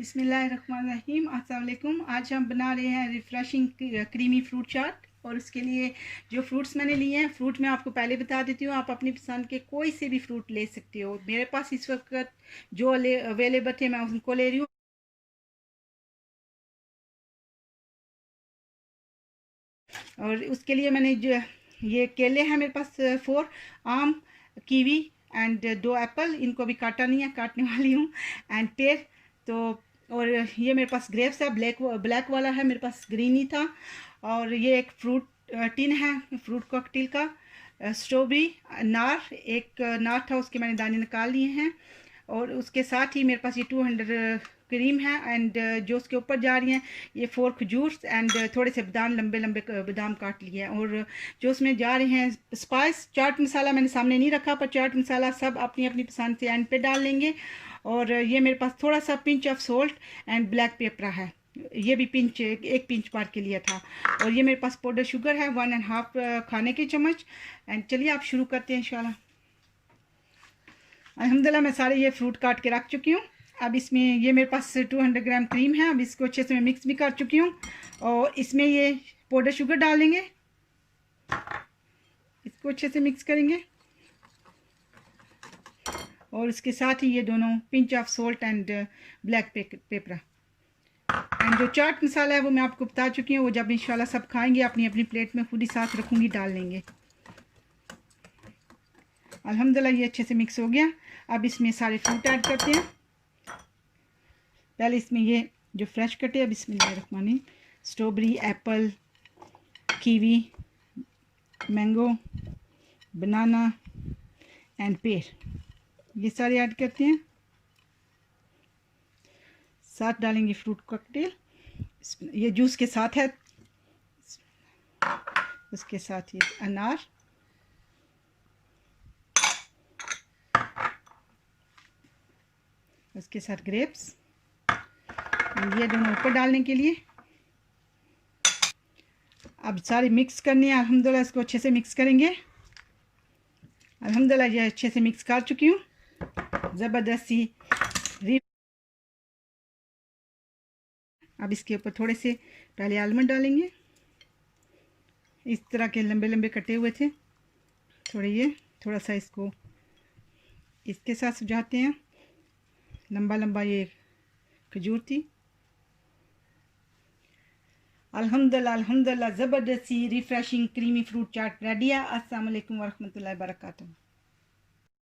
बिस्मिल्लाहिर्रहमानिर्रहीम। अस्सलाम वालेकुम। आज हम बना रहे हैं रिफ़्रेशिंग क्रीमी फ्रूट चाट। और उसके लिए जो फ्रूट्स मैंने लिए हैं, फ्रूट मैं आपको पहले बता देती हूँ। आप अपनी पसंद के कोई से भी फ्रूट ले सकते हो। मेरे पास इस वक्त जो अवेलेबल थे मैं उनको ले रही हूँ। और उसके लिए मैंने जो ये केले हैं मेरे पास 4, आम, कीवी एंड 2 एप्पल। इनको भी काटा नहीं है, काटने वाली हूँ। एंड पेर तो और ये मेरे पास ग्रेप्स है, ब्लैक वाला है, मेरे पास ग्रीन ही था। और ये एक फ्रूट टिन है फ्रूट कॉकटेल का। स्ट्रॉबेरी, नार, एक नार था उसके मैंने दाने निकाल लिए हैं। और उसके साथ ही मेरे पास ये 200 क्रीम है। एंड जो उसके ऊपर जा रही हैं ये 4 खजूर एंड थोड़े से बादाम, लंबे लंबे बादाम काट लिए हैं। और जो उसमें जा रहे हैं स्पाइस, चाट मसाला मैंने सामने नहीं रखा, पर चाट मसाला सब अपनी अपनी पसंद से एंड पे डाल लेंगे। और ये मेरे पास थोड़ा सा pinch of salt and black pepper है, ये भी पिंच, एक पिंच बार के लिए था। और ये मेरे पास पाउडर शुगर है 1.5 खाने के चम्मच। एंड चलिए आप शुरू करते हैं इंशाल्लाह। अल्हम्दुलिल्लाह मैं सारे ये फ्रूट काट के रख चुकी हूँ। अब इसमें ये मेरे पास 200 ग्राम क्रीम है। अब इसको अच्छे से मैं मिक्स भी कर चुकी हूँ। और इसमें ये पाउडर शुगर डालेंगे, इसको अच्छे से मिक्स करेंगे। और इसके साथ ही ये दोनों pinch of salt and black pepper and जो चाट मसाला है वो मैं आपको बता चुकी हूँ। वो जब इंशाल्लाह सब खाएंगे अपनी अपनी प्लेट में खुद ही साथ रखूँगी, डाल लेंगे। अल्हम्दुलिल्लाह ये अच्छे से मिक्स हो गया। अब इसमें सारे फ्रूट ऐड करते हैं। पहले इसमें ये जो फ्रेश कटे, बिस्मिल्लाहिर्रहमानिर्रहीम, strawberry, Apple, kiwi, mango, banana and पेर, ये सारे ऐड करते हैं। साथ डालेंगे फ्रूट कॉकटेल, ये जूस के साथ है। उसके साथ ये अनार, उसके साथ ग्रेप्स, ये दोनों ऊपर डालने के लिए। अब सारे मिक्स करने हैं। अल्हम्दुलिल्लाह इसको अच्छे से मिक्स करेंगे। अल्हम्दुलिल्लाह ये अच्छे से मिक्स कर चुकी हूँ। ज़बरदस्ती अब इसके ऊपर थोड़े से पहले आलमंड डालेंगे, इस तरह के लंबे लंबे कटे हुए थे थोड़े। ये थोड़ा सा इसको इसके साथ सजाते हैं, लंबा लंबा ये खजूर थी। अल्हम्दुलिल्लाह अल्हम्दुलिल्लाह ज़बरदस्ती रिफ्रेशिंग क्रीमी फ्रूट चाट रेडी है। अस्सलाम वालेकुम वरहमतुल्लाहि वबरकातुहू।